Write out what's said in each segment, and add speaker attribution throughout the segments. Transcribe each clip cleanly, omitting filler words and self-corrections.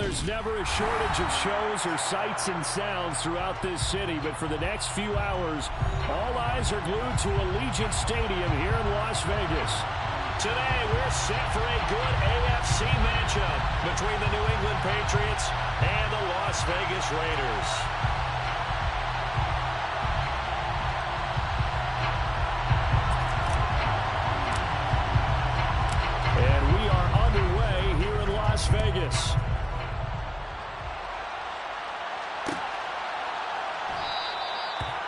Speaker 1: there's never a shortage of shows or sights and sounds throughout this city, but for the next few hours, all eyes are glued to Allegiant Stadium here in Las Vegas. Today, we're set for a good AFC matchup between the New England Patriots and the Las Vegas Raiders. And we are underway here in Las Vegas.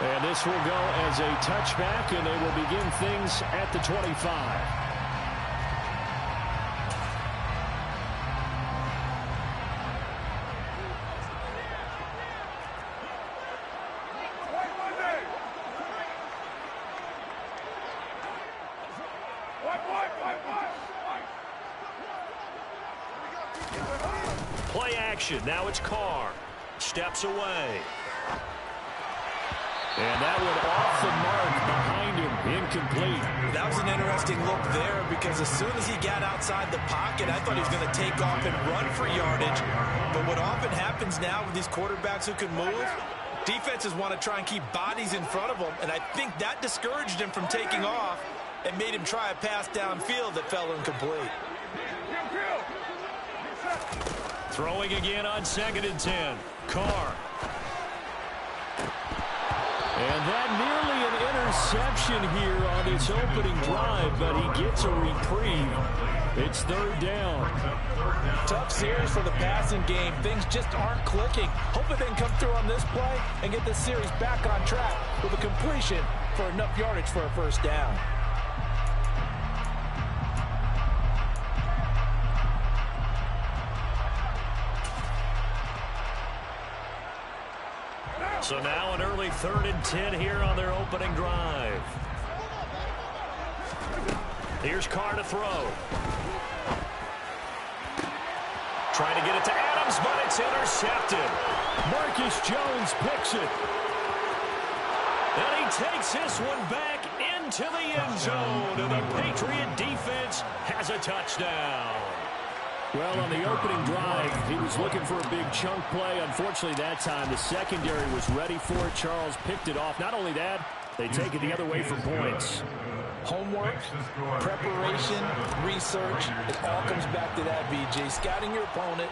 Speaker 1: And this will go as a touchback, and they will begin things at the 25. Play action. Now it's Carr. Steps away. And that one off the mark behind him. Incomplete.
Speaker 2: That was an interesting look there because as soon as he got outside the pocket, I thought he was going to take off and run for yardage. But what often happens now with these quarterbacks who can move, defenses want to try and keep bodies in front of them. And I think that discouraged him from taking off and made him try a pass downfield that fell incomplete.
Speaker 1: Throwing again on 2nd and 10. Carr. And that nearly an interception here on its opening drive, but he gets a reprieve. It's 3rd down.
Speaker 2: Tough series for the passing game. Things just aren't clicking. Hopefully they can come through on this play and get this series back on track with a completion for enough yardage for a 1st down.
Speaker 1: So now an early 3rd and 10 here on their opening drive. Here's Carr to throw. Trying to get it to Adams, but it's intercepted. Marcus Jones picks it. And he takes this one back into the end zone. And the Patriot defense has a touchdown. Well, on the opening drive, he was looking for a big chunk play. Unfortunately, that time, the secondary was ready for it. Charles picked it off. Not only that, they take it the other way for points.
Speaker 2: Homework, preparation, research, it all comes back to that, BJ. Scouting your opponent,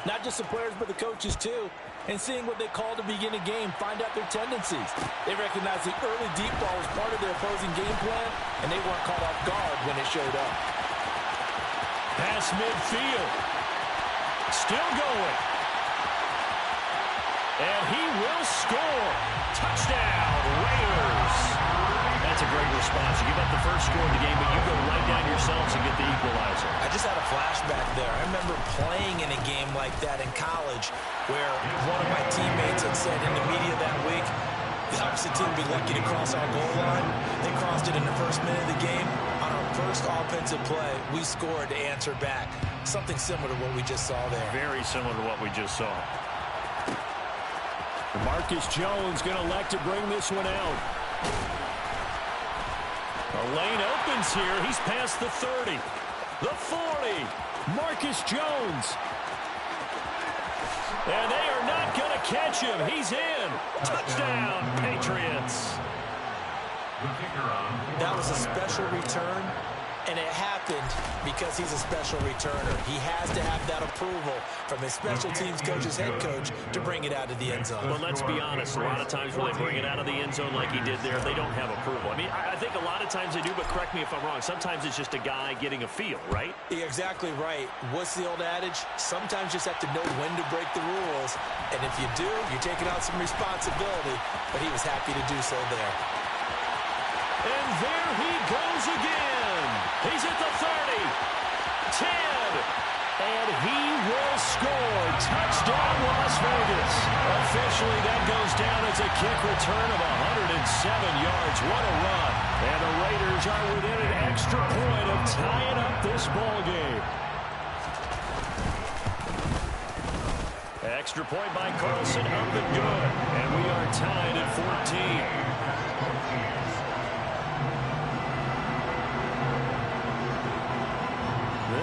Speaker 2: not just the players, but the coaches, too, and seeing what they call to begin a game, find out their tendencies. They recognize the early deep ball was part of their opposing game plan, and they weren't caught off guard when it showed up.
Speaker 1: Pass midfield. Still going. And he will score. Touchdown, Raiders. That's a great response. You give up the first score of the game, but you go right down yourselves and get the equalizer.
Speaker 2: I just had a flashback there. I remember playing in a game like that in college where one of my teammates had said in the media that week, the opposite team would be lucky to cross our goal line. They crossed it in the first minute of the game. On our first offensive play, we scored to answer back. Something similar to what we just saw there.
Speaker 1: Very similar to what we just saw. Marcus Jones going to elect to bring this one out. The lane opens here. He's past the 30. The 40. Marcus Jones. And they are not going to catch him. He's in. Touchdown, Patriots.
Speaker 2: That was a special return, and it happened because he's a special returner. He has to have that approval from his special teams coach's head coach to bring it out of the end zone.
Speaker 1: Well, let's be honest. A lot of times when they bring it out of the end zone like he did there, they don't have approval. I mean, I think a lot of times they do, but correct me if I'm wrong. Sometimes it's just a guy getting a feel, right?
Speaker 2: You're exactly right. What's the old adage? Sometimes you just have to know when to break the rules, and if you do, you're taking on some responsibility, but he was happy to do so there.
Speaker 1: And there he goes again. He's at the 30, 10, and he will score. Touchdown, Las Vegas. Officially, that goes down as a kick return of 107 yards. What a run. And the Raiders are within an extra point of tying up this ball game. Extra point by Carlson, up and good. And we are tied at 14.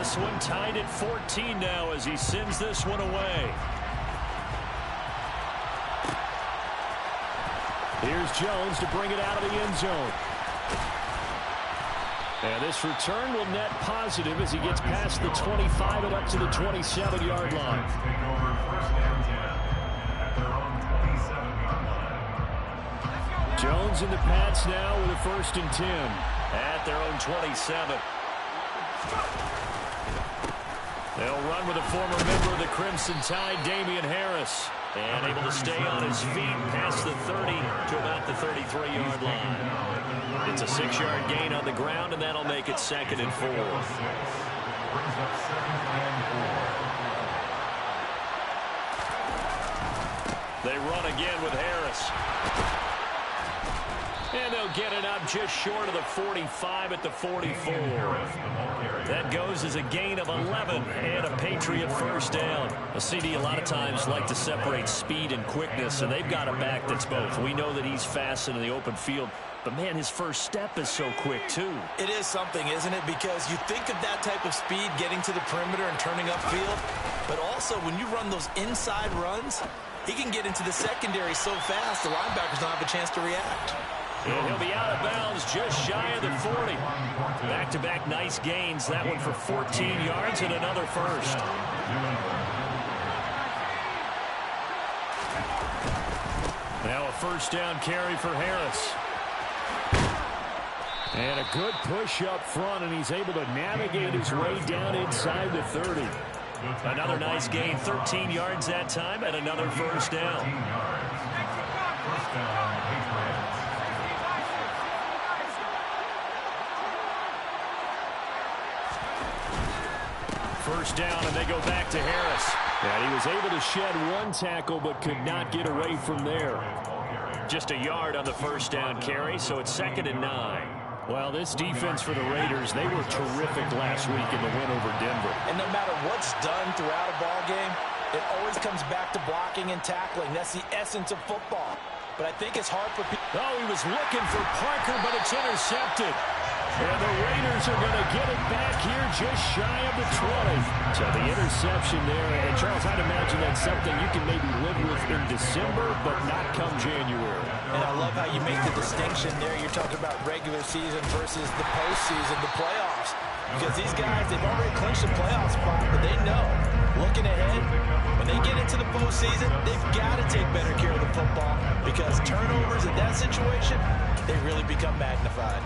Speaker 1: This one tied at 14 now as he sends this one away. Here's Jones to bring it out of the end zone. And this return will net positive as he gets past the 25 and up to the 27-yard line. Jones in the Pats now with a 1st and 10 at their own 27. They'll run with a former member of the Crimson Tide, Damian Harris. And able to stay on his feet past the 30 to about the 33-yard line. It's a 6-yard gain on the ground, and that'll make it 2nd and 4. They run again with Harris. And they'll get it up just short of the 45 at the 44. That goes as a gain of 11 and a Patriot 1st down. A CD a lot of times like to separate speed and quickness, and they've got a back that's both. We know that he's fast in the open field, but, man, his first step is so quick, too.
Speaker 2: It is something, isn't it? Because you think of that type of speed getting to the perimeter and turning upfield, but also when you run those inside runs, he can get into the secondary so fast the linebackers don't have a chance to react.
Speaker 1: And he'll be out of bounds just shy of the 40. Back-to-back nice gains. That one for 14 yards and another 1st. Now a 1st down carry for Harris. And a good push up front, and he's able to navigate his way down inside the 30. Another nice gain, 13 yards that time, and another 1st down. First down, and they go back to Harris. And he was able to shed one tackle, but could not get away from there. Just a yard on the 1st down carry, so it's 2nd and 9. Well, this defense for the Raiders, they were terrific last week in the win over Denver.
Speaker 2: And no matter what's done throughout a ball game, it always comes back to blocking and tackling. That's the essence of football. But I think it's hard for people.
Speaker 1: Oh, he was looking for Parker, but it's intercepted. And the Raiders are going to get it back here just shy of the 20. So the interception there. And, Charles, I'd imagine that's something you can maybe live with in December, but not come January.
Speaker 2: And I love how you make the distinction there. You're talking about regular season versus the postseason, the playoffs. Because these guys, they've already clinched a playoff spot, but they know, looking ahead, when they get into the postseason, they've got to take better care of the football because turnovers in that situation, they really become magnified.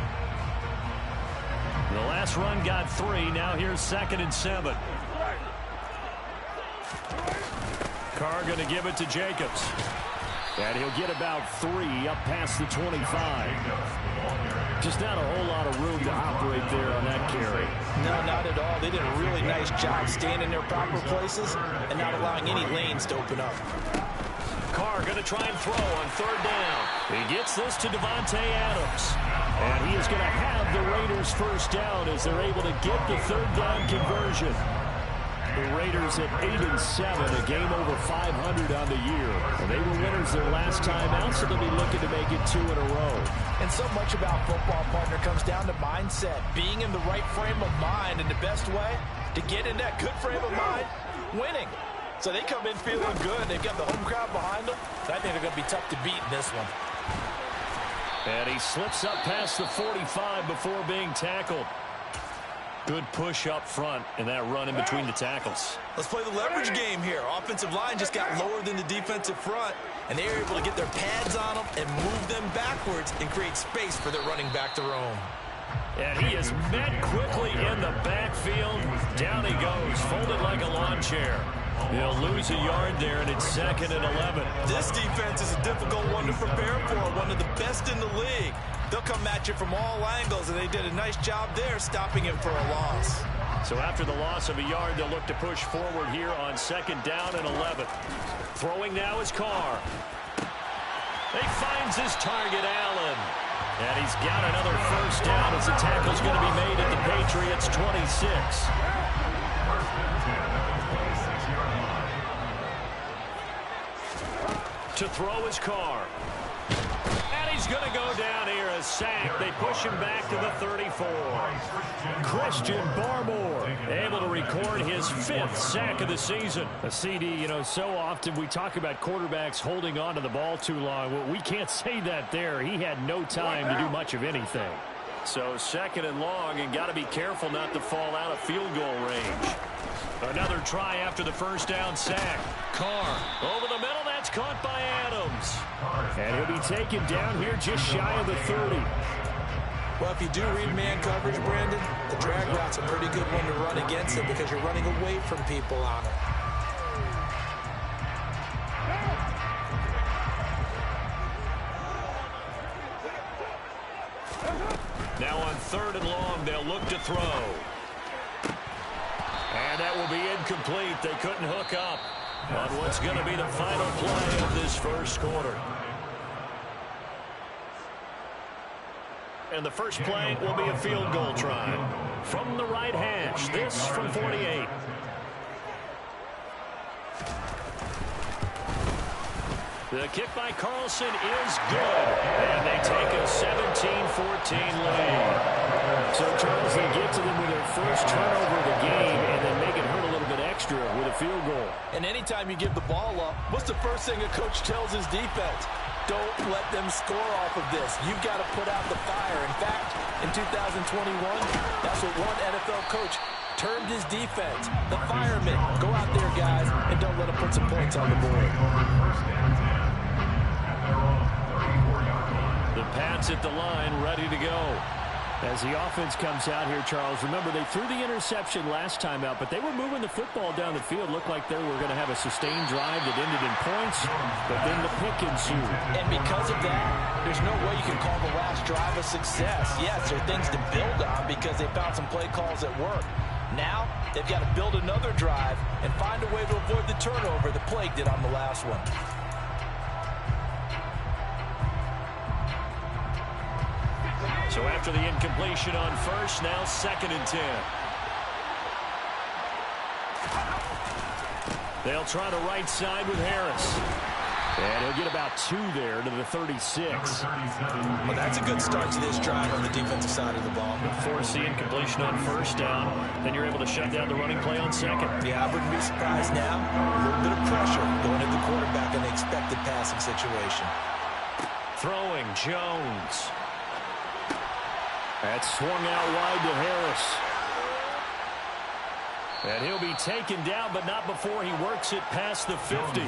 Speaker 1: The last run got 3. Now here's 2nd and 7. Carr going to give it to Jacobs. And he'll get about 3 up past the 25. Just not a whole lot of room to operate there on that carry.
Speaker 2: No, not at all. They did a really nice job staying in their proper places and not allowing any lanes to open up.
Speaker 1: Carr going to try and throw on 3rd down. He gets this to Devontae Adams. And he is going to have the Raiders 1st down as they're able to get the 3rd down conversion. The Raiders at 8-7, a game over 500 on the year. And they were winners their last time out, so they'll be looking to make it 2 in a row.
Speaker 2: And so much about football, partner, comes down to mindset. Being in the right frame of mind, and the best way to get in that good frame of mind, winning. So they come in feeling good. They've got the home crowd behind them. I think they're going to be tough to beat in this one.
Speaker 1: And he slips up past the 45 before being tackled. Good push up front and that run in between the tackles.
Speaker 2: Let's play the leverage game here. Offensive line just got lower than the defensive front, and they were able to get their pads on them and move them backwards and create space for their running back to roam.
Speaker 1: And he is met quickly in the backfield. Down he goes, folded like a lawn chair. He'll lose a yard there, and it's 2nd and 11.
Speaker 2: This defense is a difficult one to prepare for, one of the best in the league. They'll come at you from all angles, and they did a nice job there stopping him for a loss.
Speaker 1: So after the loss of a yard, they'll look to push forward here on 2nd down and 11. Throwing now is Carr. He finds his target, Allen. And he's got another 1st down as the tackle's going to be made at the Patriots' 26. To throw is Carr. And he's He's going to go down here, a sack. They push him back to the 34. Christian Barmore able to record his 5th sack of the season. A CD, you know, so often we talk about quarterbacks holding on to the ball too long. Well, we can't say that there. He had no time to do much of anything. So 2nd and long, and got to be careful not to fall out of field goal range. Another try after the first down sack. Carr over the middle. That's caught by Adams. And he'll be taken down here just shy of the 30.
Speaker 2: Well, if you do read man coverage, Brandon, the drag route's a pretty good one to run against it because you're running away from people on it.
Speaker 1: Now on 3rd and long, they'll look to throw. And that will be incomplete. They couldn't hook up on what's going to be the final play of this first quarter. And the first play will be a field goal try from the right hash. This from 48. The kick by Carlson is good. And they take a 17-14 lead. So, Charles, they get to them with their first turnover of the game and then make it hurt a little bit extra with a field goal.
Speaker 2: And anytime you give the ball up, what's the first thing a coach tells his defense? Don't let them score off of this. You've got to put out the fire. In fact, in 2021, that's what one NFL coach termed his defense. The firemen. Go out there, guys, and don't let them put some points on the board.
Speaker 1: The Pats at the line, ready to go. As the offense comes out here, Charles, remember they threw the interception last time out, but they were moving the football down the field. Looked like they were going to have a sustained drive that ended in points, but then the pick ensued.
Speaker 2: And because of that, there's no way you can call the last drive a success. Yes, there are things to build on because they found some play calls that work. Now, they've got to build another drive and find a way to avoid the turnover that plagued it on the last one.
Speaker 1: So after the incompletion on first, now 2nd and 10. They'll try the right side with Harris. And he'll get about 2 there to the 36.
Speaker 2: Well, that's a good start to this drive on the defensive side of the ball.
Speaker 1: Force the incompletion on first down. Then you're able to shut down the running play on 2nd.
Speaker 2: Yeah, I wouldn't be surprised now. A little bit of pressure going at the quarterback in the expected passing situation.
Speaker 1: Throwing, Jones. That's swung out wide to Harris. And he'll be taken down, but not before he works it past the 50.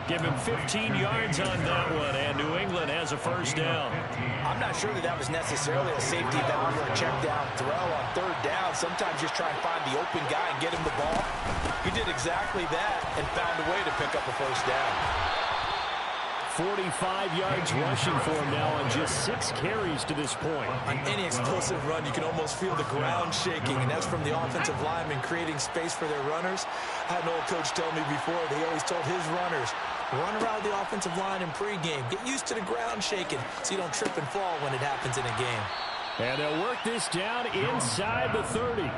Speaker 1: Give him 15 yards on that one, and New England has a first down.
Speaker 2: I'm not sure that was necessarily a safety valve or a check down throw on 3rd down. Sometimes just try and find the open guy and get him the ball. He did exactly that and found a way to pick up a first down.
Speaker 1: 45 yards rushing for him now on just 6 carries to this point.
Speaker 2: On any explosive run, you can almost feel the ground shaking, and that's from the offensive linemen creating space for their runners. I had an old coach tell me before, he always told his runners, run around the offensive line in pregame. Get used to the ground shaking so you don't trip and fall when it happens in a game.
Speaker 1: And they'll work this down inside the 30.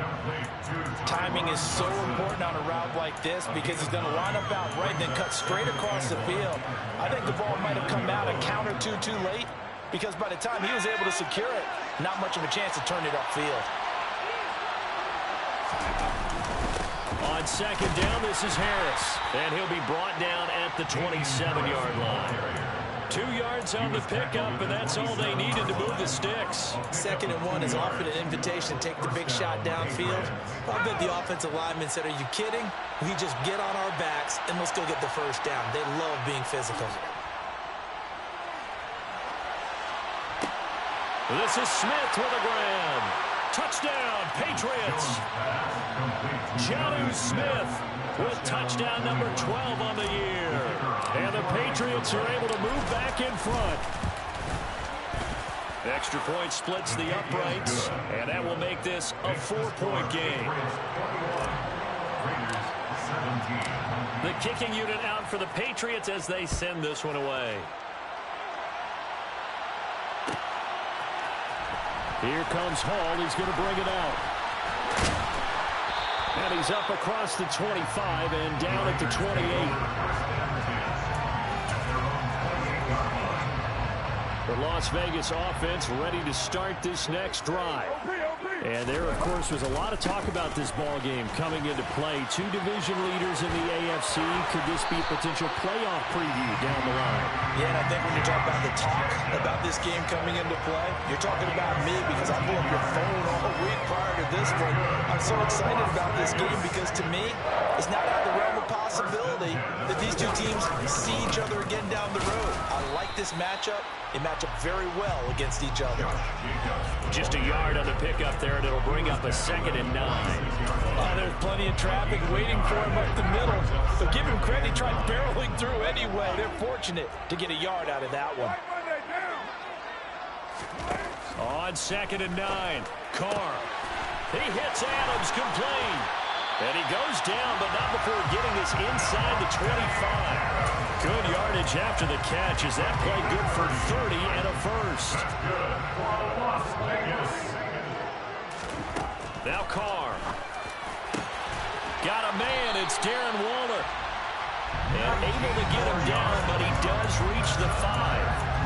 Speaker 2: Timing is so important on a route like this because he's going to line up out right and then cut straight across the field. I think the ball might have come out a count or two too late because by the time he was able to secure it, not much of a chance to turn it upfield.
Speaker 1: On 2nd down, this is Harris. And he'll be brought down at the 27-yard line. 2 yards on the pickup, and that's all they needed to move the sticks.
Speaker 2: 2nd and 1 is often an invitation to take the big shot downfield. I bet the offensive lineman said, are you kidding? We just get on our backs, and let's go get the first down. They love being physical.
Speaker 1: This is Smith with a grab. Touchdown, Patriots. Jonnu Smith with touchdown number 12 on the year. And the Patriots are able to move back in front. Extra point splits the uprights, and that will make this a 4-point game. The kicking unit out for the Patriots as they send this one away. Here comes Hall. He's going to bring it out. And he's up across the 25 and down at the 28. The Las Vegas offense ready to start this next drive. And there, of course, was a lot of talk about this ball game coming into play. Two division leaders in the AFC. Could this be a potential playoff preview down the line?
Speaker 2: Yeah, and I think when you talk about the talk about this game coming into play, you're talking about me because I blew up your phone all week prior to this one. I'm so excited about this game because, to me, it's not out of the realm of possibility that these two teams see each other again down the road. I like this matchup. They match up very well against each other.
Speaker 1: Just a yard on the pickup there, and it'll bring up a 2nd and 9.
Speaker 2: Oh, there's plenty of traffic waiting for him up the middle. But give him credit, he tried barreling through anyway. They're fortunate to get a yard out of that one.
Speaker 1: On 2nd and 9, Carr. He hits Adams, complete. And he goes down, but not before getting us inside the 25. Good yardage after the catch. Is that play good for 30 and a first? Now Carr. Got a man. It's Darren Waller. And able to get him down, but he does reach the 5.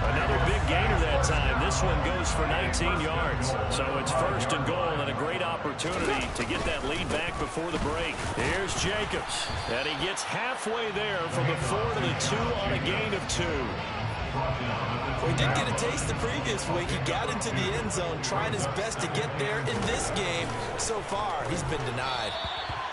Speaker 1: Another big gainer that time. This one goes for 19 yards. So it's 1st and goal and a great opportunity to get that lead back before the break. Here's Jacobs. And he gets halfway there from the 4 to the 2 on a gain of 2.
Speaker 2: Well, he did get a taste the previous week. He got into the end zone trying his best to get there in this game. So far, he's been denied.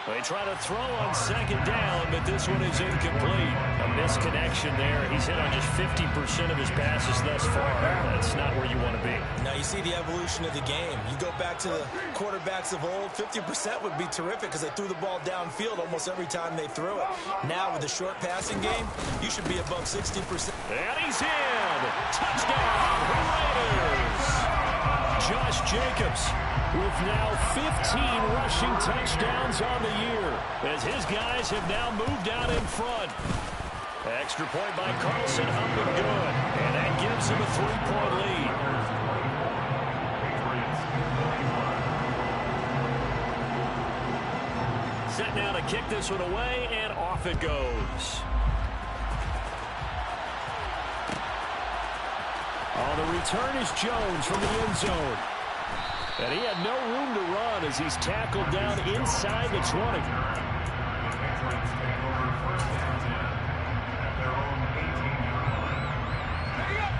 Speaker 1: They try to throw on 2nd down, but this one is incomplete. A misconnection there. He's hit on just 50% of his passes thus far. That's not where you want to be.
Speaker 2: Now you see the evolution of the game. You go back to the quarterbacks of old, 50% would be terrific because they threw the ball downfield almost every time they threw it. Now with the short passing game, you should be above 60%.
Speaker 1: And he's in! Touchdown, Raiders! Josh Jacobs with now 15 rushing touchdowns on the year as his guys have now moved out in front. Extra point by Carlson, up and good. And that gives him a 3-point lead. Set now to kick this one away, and off it goes. On the return is Jones from the end zone. And he had no room to run as he's tackled down inside the 20.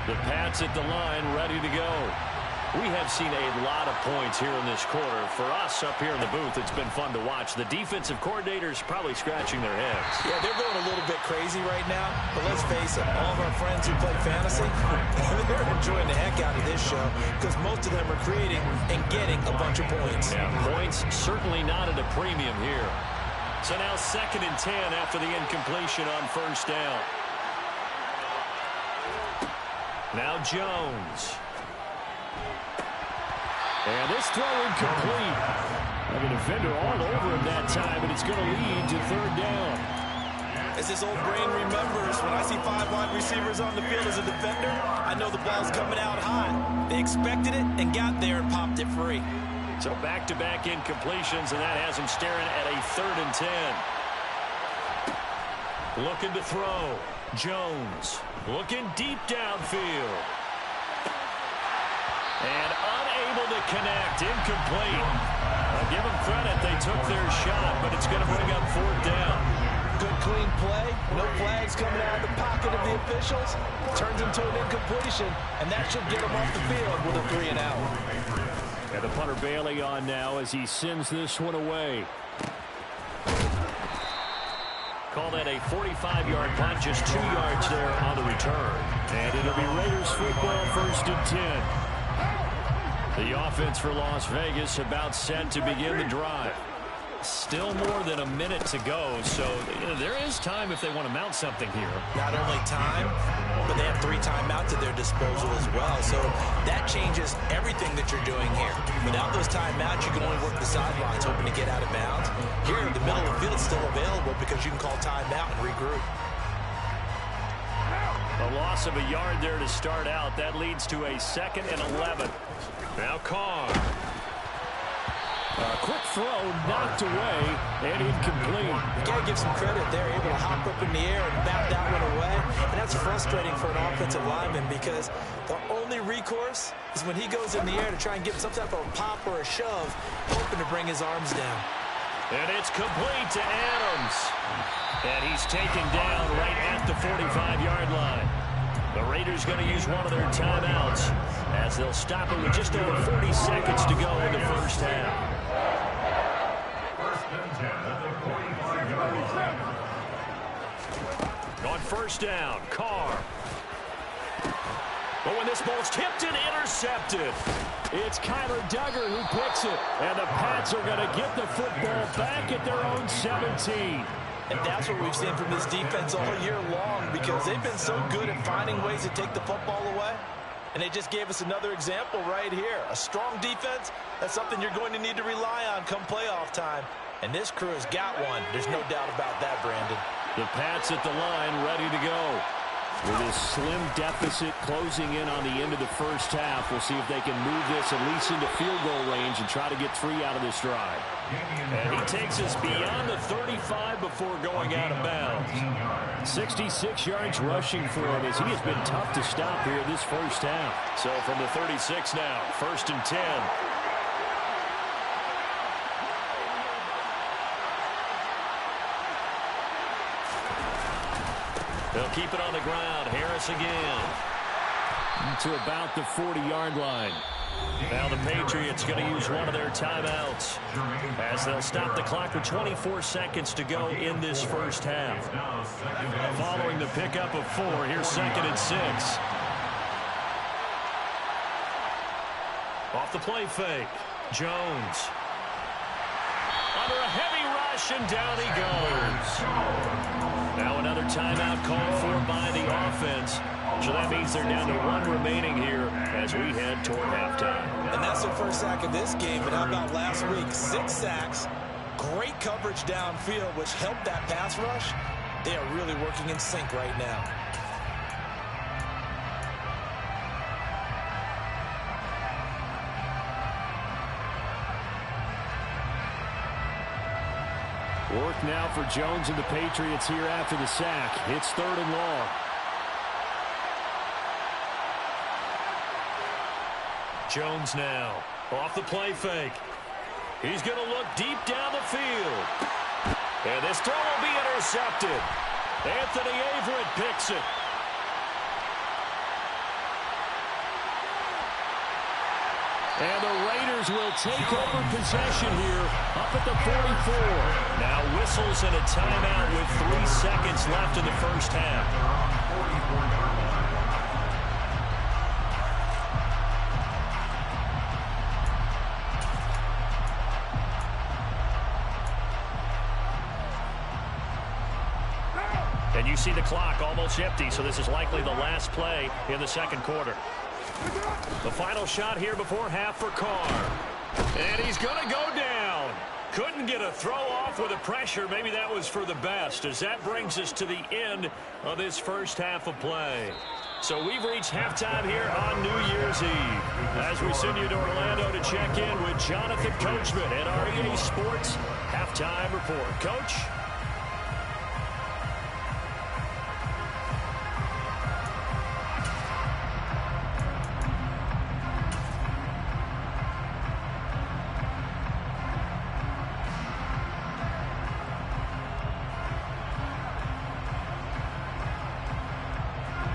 Speaker 1: The Pats at the line, ready to go. We have seen a lot of points here in this quarter. For us up here in the booth, it's been fun to watch. The defensive coordinators probably scratching their heads.
Speaker 2: Yeah, they're going a little bit crazy right now. But let's face it, all of our friends who play fantasy, they're enjoying the heck out of this show because most of them are creating and getting a bunch of points.
Speaker 1: Yeah, points certainly not at a premium here. So now 2nd and 10 after the incompletion on 1st down. Now Jones. And this throw incomplete. A defender all over him that time, and it's going to lead to 3rd down.
Speaker 2: As this old brain remembers, when I see 5 wide receivers on the field as a defender, I know the ball's coming out hot. They expected it and got there and popped it free.
Speaker 1: So back-to-back incompletions, and that has him staring at a 3rd and 10. Looking to throw. Jones looking deep downfield. And unable to connect. Incomplete. I'll give them credit. They took their shot, but it's going to bring up 4th down.
Speaker 2: Good, clean play. No flags coming out of the pocket of the officials. Turns into an incompletion, and that should get them off the field with a 3 and out.
Speaker 1: And the punter Bailey on now as he sends this one away. Call that a 45-yard punt, just 2 yards there on the return. And it'll be Raiders football, 1st and 10. The offense for Las Vegas about set to begin the drive. Still more than a minute to go, so there is time if they want to mount something here.
Speaker 2: Not only time, but they have 3 timeouts at their disposal as well, so that changes everything that you're doing here. Without those timeouts, you can only work the sidelines, hoping to get out of bounds. Here, the middle of the field is still available because you can call timeout and regroup.
Speaker 1: A loss of a yard there to start out. That leads to a 2nd and 11. Now Carr. A quick throw knocked away and incomplete.
Speaker 2: You got to give some credit. They're able to hop up in the air and bat that one away. And that's frustrating for an offensive lineman because the only recourse is when he goes in the air to try and give some type of a pop or a shove, hoping to bring his arms down.
Speaker 1: And it's complete to Adams. And he's taken down right at the 45-yard line. The Raiders going to use one of their timeouts as they'll stop it with just over 40 seconds to go in the first half. On first down, Carr. But when this ball's tipped and intercepted, it's Kyler Duggar who picks it. And the Pats are going to get the football back at their own 17.
Speaker 2: And that's what we've seen from this defense all year long because they've been so good at finding ways to take the football away. And they just gave us another example right here. A strong defense, that's something you're going to need to rely on come playoff time. And this crew has got one. There's no doubt about that, Brandon.
Speaker 1: The Pats at the line ready to go. With this slim deficit closing in on the end of the first half, we'll see if they can move this at least into field goal range and try to get 3 out of this drive. And he takes us beyond the 35 before going out of bounds. 66 yards rushing for him as he has been tough to stop here this first half. So from the 36 now, 1st and 10. They'll keep it on the ground. Harris again. To about the 40-yard line. Now the Patriots going to use one of their timeouts as they'll stop the clock with 24 seconds to go in this first half. Following the pickup of 4, here's 2nd and 6. Off the play fake. Jones. Under a heavy rush, and down he goes. Now another timeout called for by the offense. So that means they're down to 1 remaining here as we head toward halftime.
Speaker 2: And that's their first sack of this game. But how about last week? 6 sacks, great coverage downfield, which helped that pass rush. They are really working in sync right now.
Speaker 1: Work now for Jones and the Patriots here after the sack. It's 3rd and long. Jones now off the play fake. He's going to look deep down the field. And this throw will be intercepted. Anthony Averett picks it. And the Raiders will take over possession here up at the 44. Now whistles and a timeout with 3 seconds left in the first half. And you see the clock almost empty, so this is likely the last play in the second quarter. The final shot here before half for Carr. And he's going to go down. Couldn't get a throw off with the pressure. Maybe that was for the best, as that brings us to the end of this first half of play. So we've reached halftime here on New Year's Eve. As we send you to Orlando to check in with Jonathan Coachman at our EA Sports Halftime Report. Coach?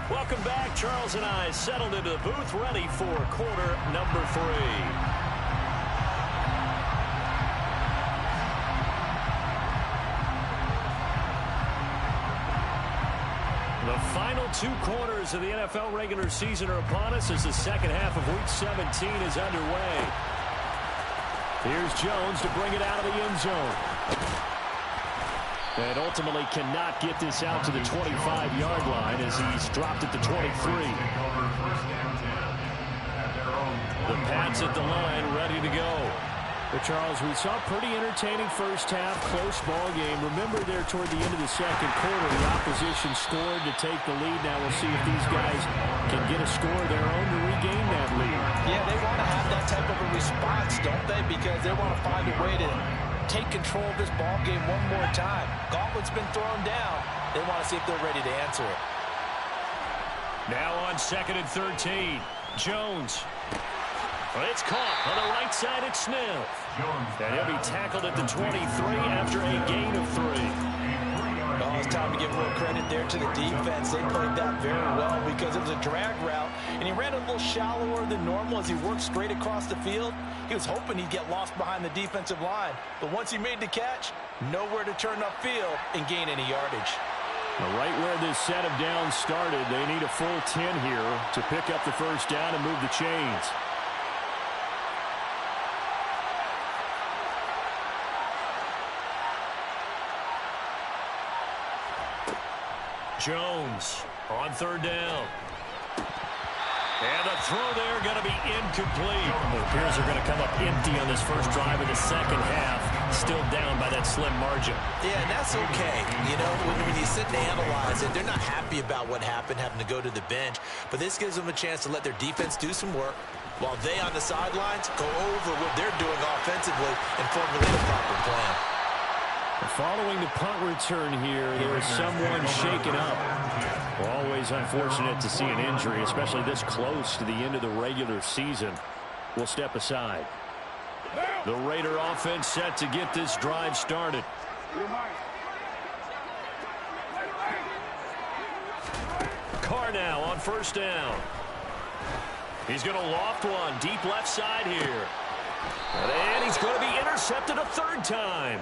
Speaker 1: Welcome back. Charles and I settled into the booth, ready for quarter number 3. The final 2 quarters of the NFL regular season are upon us as the second half of Week 17 is underway. Here's Jones to bring it out of the end zone. And ultimately cannot get this out to the 25-yard line as he's dropped at the 23. The Pats at the line, ready to go. But Charles, we saw a pretty entertaining first half, close ball game. Remember there toward the end of the second quarter, the opposition scored to take the lead. Now we'll see if these guys can get a score of their own to regain that lead.
Speaker 2: Yeah, they want to have that type of a response, don't they? Because they want to find a way to take control of this ball game one more time. Gauntlet's been thrown down. They want to see if they're ready to answer it.
Speaker 1: Now on 2nd and 13. Jones. It's caught on the right side at Smith. And he'll be tackled at the 23 after a gain of 3.
Speaker 2: Oh, it's time to give a little credit there to the defense. They played that very well because it was a drag route, and he ran a little shallower than normal as he worked straight across the field. He was hoping he'd get lost behind the defensive line, but once he made the catch, nowhere to turn upfield and gain any yardage.
Speaker 1: Right where this set of downs started, they need a full 10 here to pick up the first down and move the chains. Jones on 3rd down. And the throw there going to be incomplete. It appears they're going to come up empty on this first drive of the second half. Still down by that slim margin.
Speaker 2: Yeah, and that's okay. You know, when you sit and analyze it, they're not happy about what happened, having to go to the bench. But this gives them a chance to let their defense do some work while they on the sidelines go over what they're doing offensively and formulate a proper plan.
Speaker 1: Following the punt return here, there is someone shaken up. Well, always unfortunate to see an injury, especially this close to the end of the regular season. We'll step aside. The Raider offense set to get this drive started. Carr now on 1st down. He's going to loft one deep left side here. And he's going to be intercepted a 3rd time.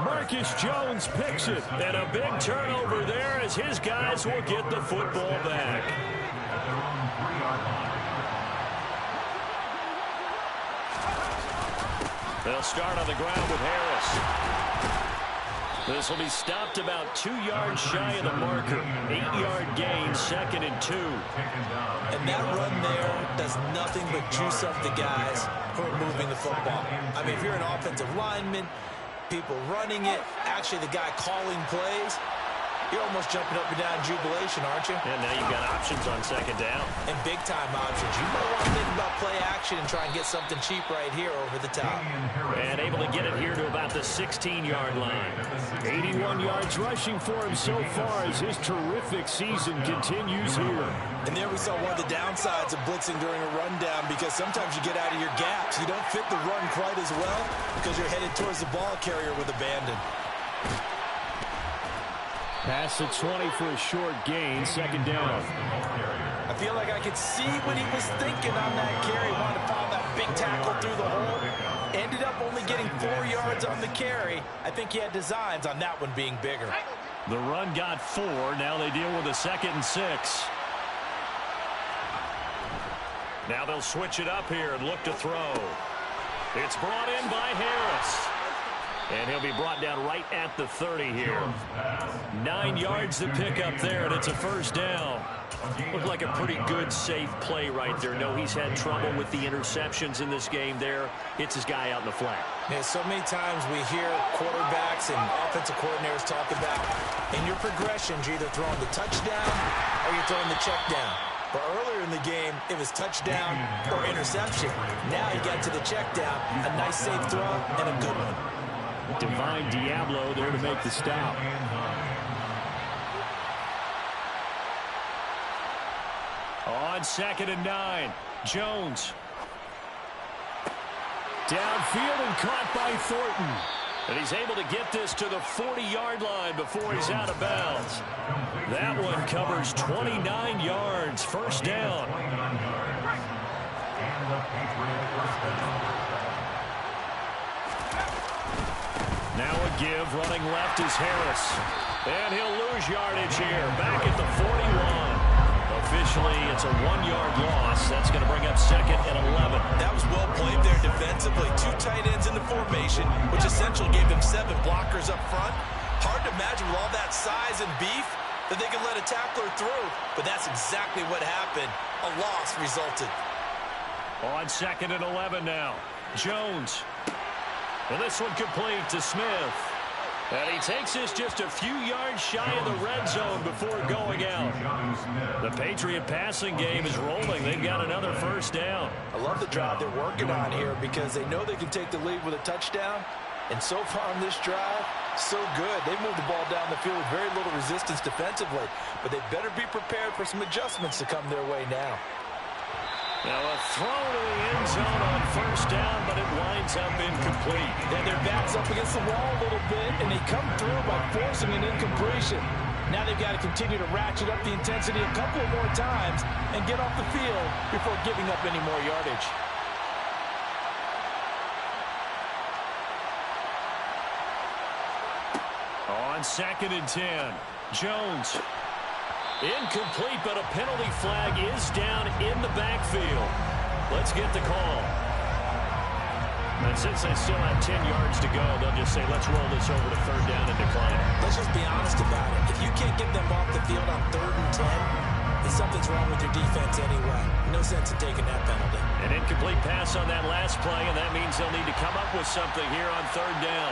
Speaker 1: Marcus Jones picks it, and a big turnover there as his guys will get the football back. They'll start on the ground with Harris. This will be stopped about 2 yards shy of the marker. 8-yard gain, 2nd and 2.
Speaker 2: And that run there does nothing but juice up the guys who are moving the football. I mean, if you're an offensive lineman, people running it, actually the guy calling plays, you're almost jumping up and down in jubilation, aren't you?
Speaker 1: And now you've got options on 2nd down.
Speaker 2: And big-time options. You might want to think about play action and try and get something cheap right here over the top.
Speaker 1: And able to get it here to about the 16-yard line. 81 yards rushing for him so far as his terrific season continues here.
Speaker 2: And there we saw one of the downsides of blitzing during a rundown, because sometimes you get out of your gaps. You don't fit the run quite as well because you're headed towards the ball carrier with abandon.
Speaker 1: Pass the 20 for a short gain, 2nd down.
Speaker 2: I feel like I could see what he was thinking on that carry. Wanted to follow that big tackle through the hole. Ended up only getting 4 yards on the carry. I think he had designs on that one being bigger.
Speaker 1: The run got 4. Now they deal with a 2nd and 6. Now they'll switch it up here and look to throw. It's brought in by Harris. And he'll be brought down right at the 30 here. 9 yards to pick up there, and it's a 1st down. Looked like a pretty good, safe play right there. No, he's had trouble with the interceptions in this game there. Hits his guy out in the flat.
Speaker 2: Yeah, so many times we hear quarterbacks and offensive coordinators talk about, in your progressions, you're either throwing the touchdown or you're throwing the check down. But earlier in the game, it was touchdown or interception. Now you got to the check down, a nice safe throw, and a good one.
Speaker 1: Divine Diablo there to make the stop. On 2nd and 9, Jones. Downfield and caught by Thornton. And he's able to get this to the 40-yard line before he's out of bounds. That one covers 29 yards, 1st down. Now a give, running left is Harris. And he'll lose yardage here, back at the 41. Officially, it's a 1-yard loss. That's going to bring up 2nd and 11.
Speaker 2: That was well played there defensively. 2 tight ends in the formation, which essentially gave them 7 blockers up front. Hard to imagine with all that size and beef that they could let a tackler through. But that's exactly what happened. A loss resulted.
Speaker 1: On 2nd and 11 now. Jones. And this one complete to Smith. And he takes this just a few yards shy of the red zone before going out. The Patriot passing game is rolling. They've got another 1st down.
Speaker 2: I love the drive they're working on here because they know they can take the lead with a touchdown. And so far on this drive, So good. They moved the ball down the field with very little resistance defensively, but they better be prepared for some adjustments to come their way now.
Speaker 1: Now a throw to the end zone on first down, but it winds up incomplete.
Speaker 3: And their back's up against the wall a little bit, and they come through by forcing an incompletion. Now they've got to continue to ratchet up the intensity a couple of more times and get off the field before giving up any more yardage.
Speaker 1: On 2nd and 10, Jones. Incomplete, but a penalty flag is down in the backfield. Let's get the call. And since they still have 10 yards to go, they'll just say, let's roll this over to 3rd down and decline it.
Speaker 2: Let's just be honest about it. If you can't get them off the field on 3rd and 10, then something's wrong with your defense anyway. No sense in taking that penalty.
Speaker 1: An incomplete pass on that last play, and that means they'll need to come up with something here on 3rd down.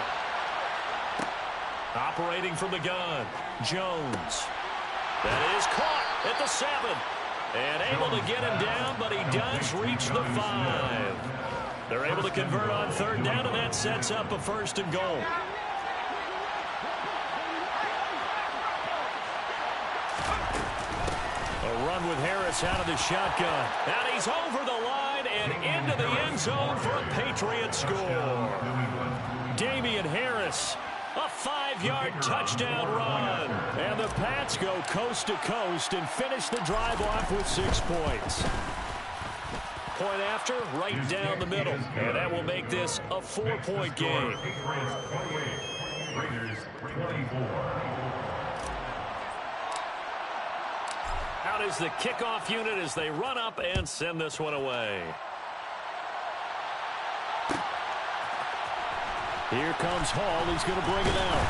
Speaker 1: Operating from the gun, Jones. That is caught at the 7. And able to get him down, but he does reach the 5. They're able to convert on 3rd down, and that sets up a 1st and goal. A run with Harris out of the shotgun. And he's over the line and into the end zone for a Patriot score. Damian Harris. A 5-yard touchdown run. And the Pats go coast to coast and finish the drive off with 6 points. Point after, right down the middle. And that will make this a 4-point game. Out is the kickoff unit as they run up and send this one away. Here comes Hall. He's going to bring it out.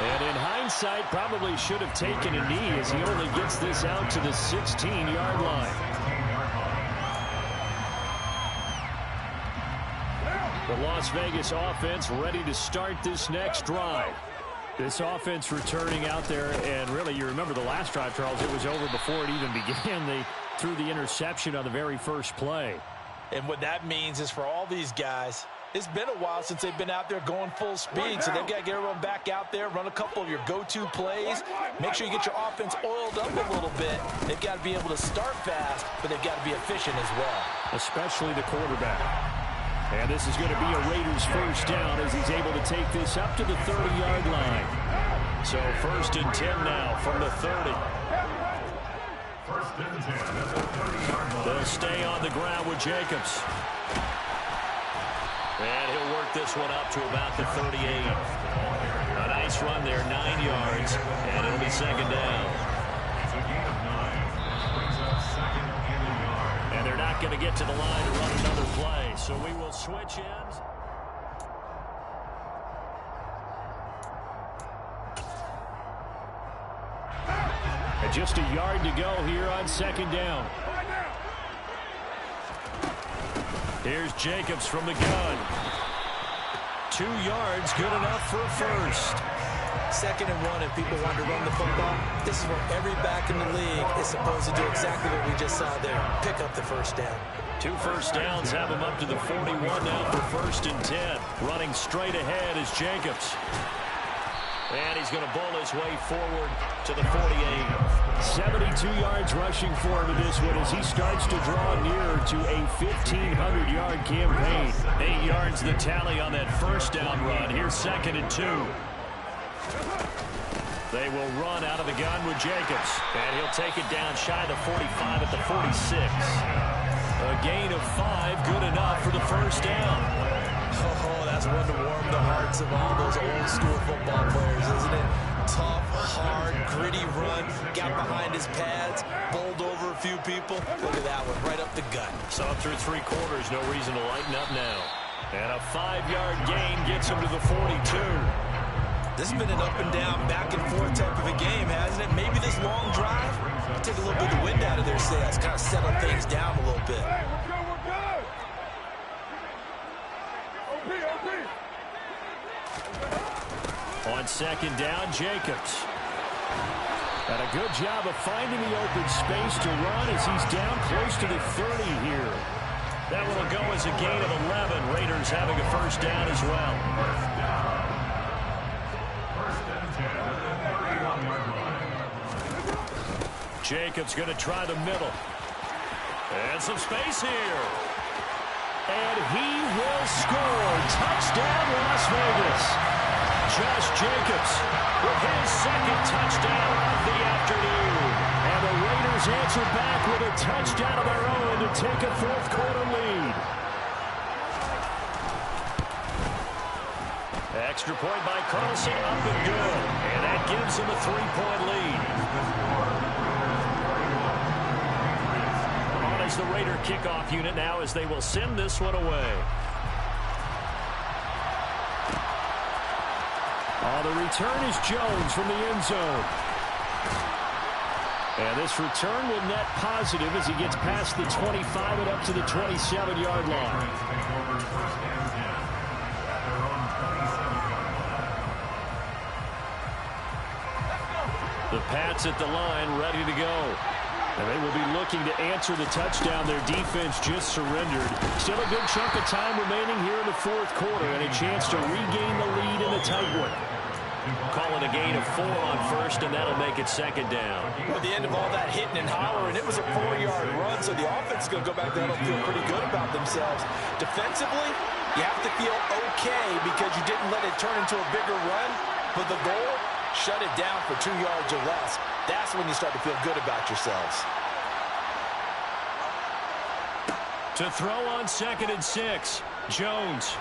Speaker 1: And in hindsight, probably should have taken a knee as he only gets this out to the 16-yard line. The Las Vegas offense ready to start this next drive. This offense returning out there, and really, you remember the last drive, Charles, it was over before it even began. They threw the interception on the very first play.
Speaker 2: And what that means is for all these guys, it's been a while since they've been out there going full speed, so they've got to get everyone back out there, run a couple of your go-to plays, make sure you get your offense oiled up a little bit. They've got to be able to start fast, but they've got to be efficient as well.
Speaker 1: Especially the quarterback. And this is going to be a Raiders first down as he's able to take this up to the 30-yard line. So 1st and 10 now from the 30. They'll stay on the ground with Jacobs. And he'll work this one up to about the 38. A nice run there, 9 yards, and it'll be 2nd down. And they're not going to get to the line to run another play, so we will switch ends. And just a yard to go here on 2nd down. Here's Jacobs from the gun. 2 yards, good enough for a first.
Speaker 2: 2nd and 1, if people want to run the football, this is where every back in the league is supposed to do exactly what we just saw there. Pick up the first down.
Speaker 1: 2 first downs have him up to the 41 now for 1st and 10. Running straight ahead is Jacobs. And he's going to bowl his way forward to the 48. 72 yards rushing for him in this one as he starts to draw nearer to a 1,500-yard campaign. 8 yards the tally on that first down run. Here's 2nd and 2. They will run out of the gun with Jacobs. And he'll take it down shy of the 45 at the 46. A gain of 5, good enough for the first down.
Speaker 2: Oh, that's one to warm the hearts of all those old-school football players, isn't it? Tough, hard, gritty run, got behind his pads, bowled over a few people. Look at that one, right up the gut.
Speaker 1: So through 3 quarters, no reason to lighten up now. And a 5-yard gain gets him to the 42.
Speaker 2: This has been an up-and-down, back-and-forth type of a game, hasn't it? Maybe this long drive take a little bit of the wind out of their sails, kind of settle things down a little bit.
Speaker 1: On 2nd down, Jacobs. And a good job of finding the open space to run as he's down close to the 30 here. That one will go as a gain of 11. Raiders having a first down as well. Jacobs going to try the middle. And some space here. And he will score. Touchdown, Las Vegas. Josh Jacobs with his second touchdown of the afternoon. And the Raiders answer back with a touchdown of their own to take a fourth-quarter lead. Extra point by Carlson, up and good. And that gives him a 3-point lead. On is the Raider kickoff unit now as they will send this one away. The return is Jones from the end zone. And this return will net positive as he gets past the 25 and up to the 27-yard line. The Pats at the line, ready to go. And they will be looking to answer the touchdown their defense just surrendered. Still a good chunk of time remaining here in the fourth quarter and a chance to regain the lead in a tight one. Call it a gain of 4 on first, and that'll make it second down.
Speaker 3: At the end of all that hitting and hollering, it was a 4-yard run, so the offense is going to go back there and feel pretty good about themselves. Defensively, you have to feel okay because you didn't let it turn into a bigger run, but the goal, shut it down for 2 yards or less. That's when you start to feel good about yourselves.
Speaker 1: To throw on 2nd and 6, Jones.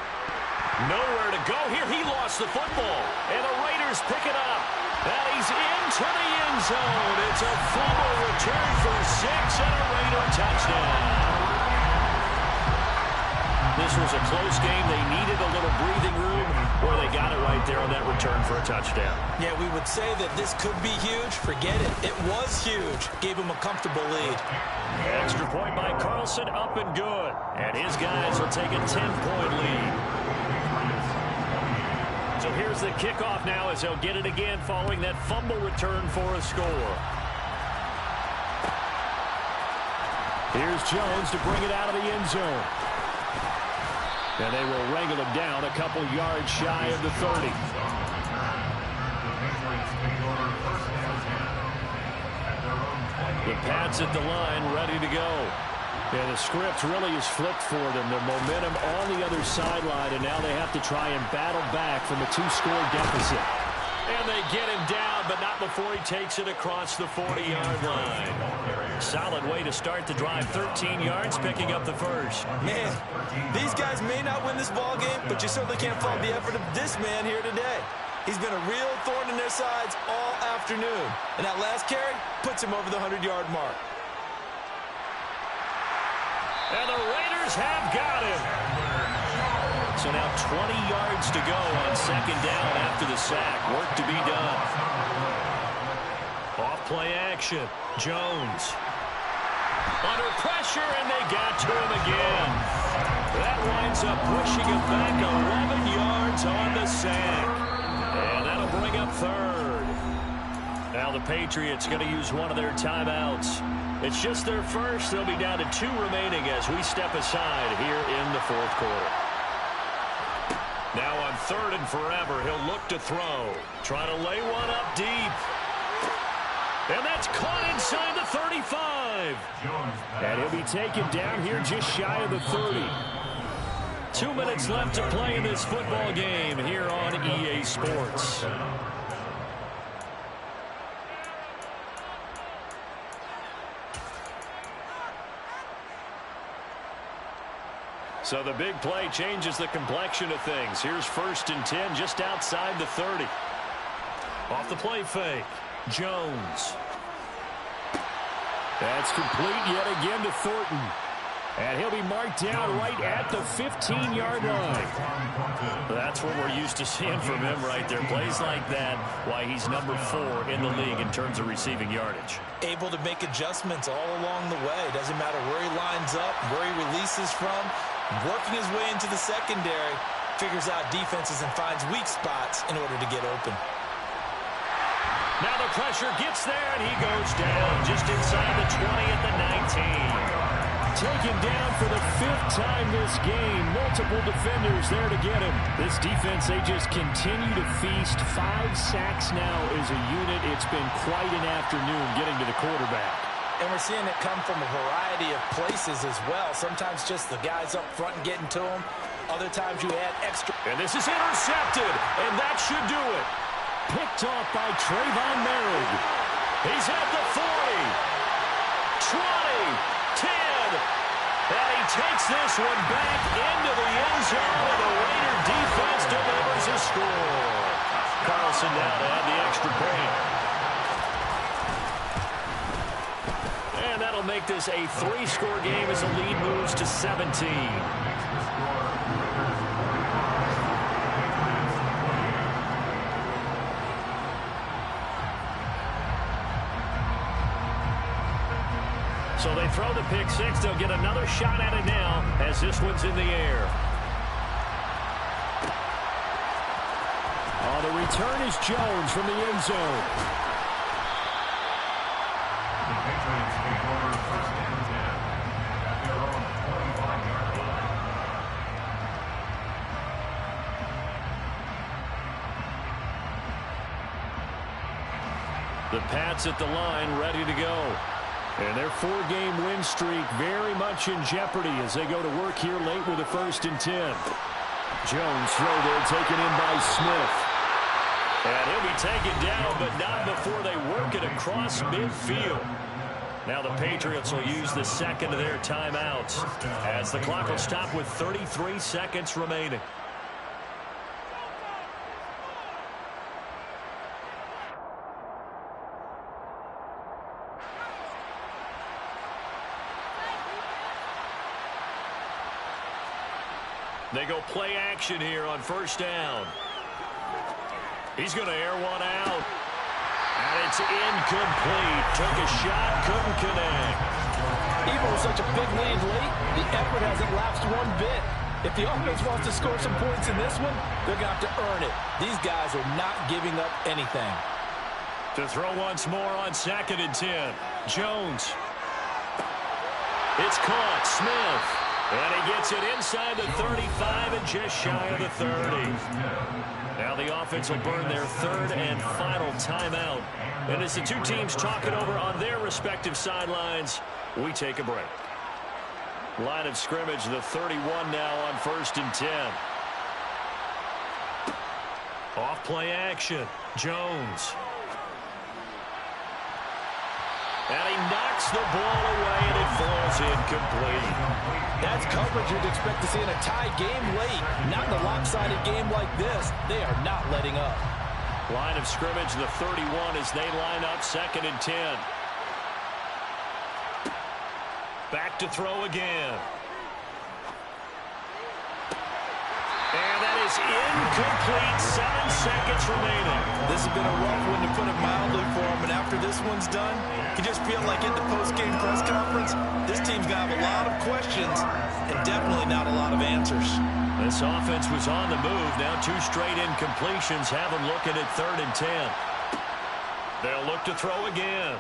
Speaker 1: Nowhere to go here. He lost the football. And the Raiders pick it up. And he's into the end zone. It's a fumble return for 6 and a Raider touchdown. This was a close game. They needed a little breathing room, or they got it right there on that return for a touchdown.
Speaker 3: Yeah, we would say that this could be huge. Forget it. It was huge. Gave him a comfortable lead.
Speaker 1: Extra point by Carlson, up and good. And his guys will take a 10-point lead. So here's the kickoff now as they'll get it again following that fumble return for a score. Here's Jones to bring it out of the end zone. And they will wrangle him down a couple yards shy of the 30. The Pats at the line, ready to go. And the script really is flipped for them. The momentum on the other sideline, and now they have to try and battle back from a 2-score deficit. And they get him down, but not before he takes it across the 40-yard line. Solid way to start the drive. 13 yards, picking up the first.
Speaker 3: Man, these guys may not win this ball game, but you certainly can't fault the effort of this man here today. He's been a real thorn in their sides all afternoon. And that last carry puts him over the 100-yard mark.
Speaker 1: And the Raiders have got him. So now 20 yards to go on 2nd down after the sack. Work to be done. Off play action. Jones. Under pressure, and they got to him again. That winds up pushing him back 11 yards on the sack. And that'll bring up 3rd. Now the Patriots going to use one of their timeouts. It's just their first. They'll be down to 2 remaining as we step aside here in the fourth quarter. Now on 3rd and forever, he'll look to throw. Trying to lay one up deep. And that's caught inside the 35. And he'll be taken down here just shy of the 30. 2 minutes left to play in this football game here on EA Sports. So the big play changes the complexion of things. Here's 1st and 10 just outside the 30. Off the play fake. Jones. That's complete yet again to Thornton. And he'll be marked down right at the 15-yard line. That's what we're used to seeing from him right there. Plays like that, why he's number 4 in the league in terms of receiving yardage.
Speaker 3: Able to make adjustments all along the way. Doesn't matter where he lines up, where he releases from. Working his way into the secondary, figures out defenses and finds weak spots in order to get open.
Speaker 1: Now the pressure gets there, and he goes down just inside the 20 at the 19. taken down for the 5th time this game. Multiple defenders there to get him. This defense, they just continue to feast. 5 sacks now as a unit. It's been quite an afternoon getting to the quarterback.
Speaker 3: And we're seeing it come from a variety of places as well. Sometimes just the guys up front and getting to them. Other times you add extra.
Speaker 1: And this is intercepted, and that should do it. Picked off by Trayvon Merritt. He's at the 40, 20, 10, and he takes this one back into the end zone, and the Raider defense delivers a score. Carlson now to add the extra point. And that'll make this a 3-score game as the lead moves to 17. So they throw the pick 6. They'll get another shot at it now as this one's in the air. Oh, the return is Jones from the end zone. The Pats at the line ready to go. And their 4-game win streak very much in jeopardy as they go to work here late with a 1st and 10. Jones throw there taken in by Smith. And he'll be taken down, but not before they work it across midfield. Now the Patriots will use the 2nd of their timeouts as the clock will stop with 33 seconds remaining. They go play action here on 1st down. He's going to air one out. And it's incomplete. Took a shot, couldn't connect.
Speaker 3: Even with such a big lead late, the effort hasn't lapsed one bit. If the offense wants to score some points in this one, they're going to have to earn it. These guys are not giving up anything.
Speaker 1: To throw once more on 2nd and 10. Jones. It's caught. Smith. And he gets it inside the 35 and just shy of the 30. Now the offense will burn their 3rd and final timeout. And as the two teams talk it over on their respective sidelines, we take a break. Line of scrimmage, the 31 now on 1st and 10. Off play action. Jones. And he knocks the ball away, and it falls incomplete.
Speaker 3: That's coverage you'd expect to see in a tie game late. Not in a lopsided game like this. They are not letting up.
Speaker 1: Line of scrimmage, the 31 as they line up 2nd and 10. Back to throw again. And that is incomplete. 7 seconds remaining.
Speaker 2: This has been a rough one, to put it mildly, for him. And after this one's done, you just feel like in the post-game press conference, this team's going to have a lot of questions and definitely not a lot of answers.
Speaker 1: This offense was on the move. Now 2 straight incompletions have them looking at 3rd and 10. They'll look to throw again.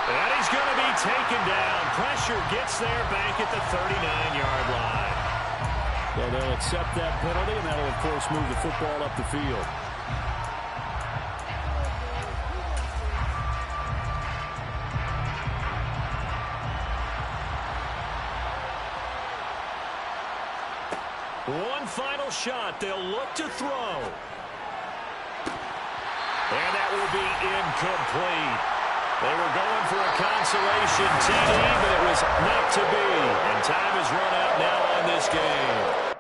Speaker 1: And he's going to be taken down. Pressure gets there back at the 39-yard line. So they'll accept that penalty, and that'll, of course, move the football up the field. One final shot. They'll look to throw. And that will be incomplete. They were going for a consolation TD, but it was not to be. And time is run out now on this game.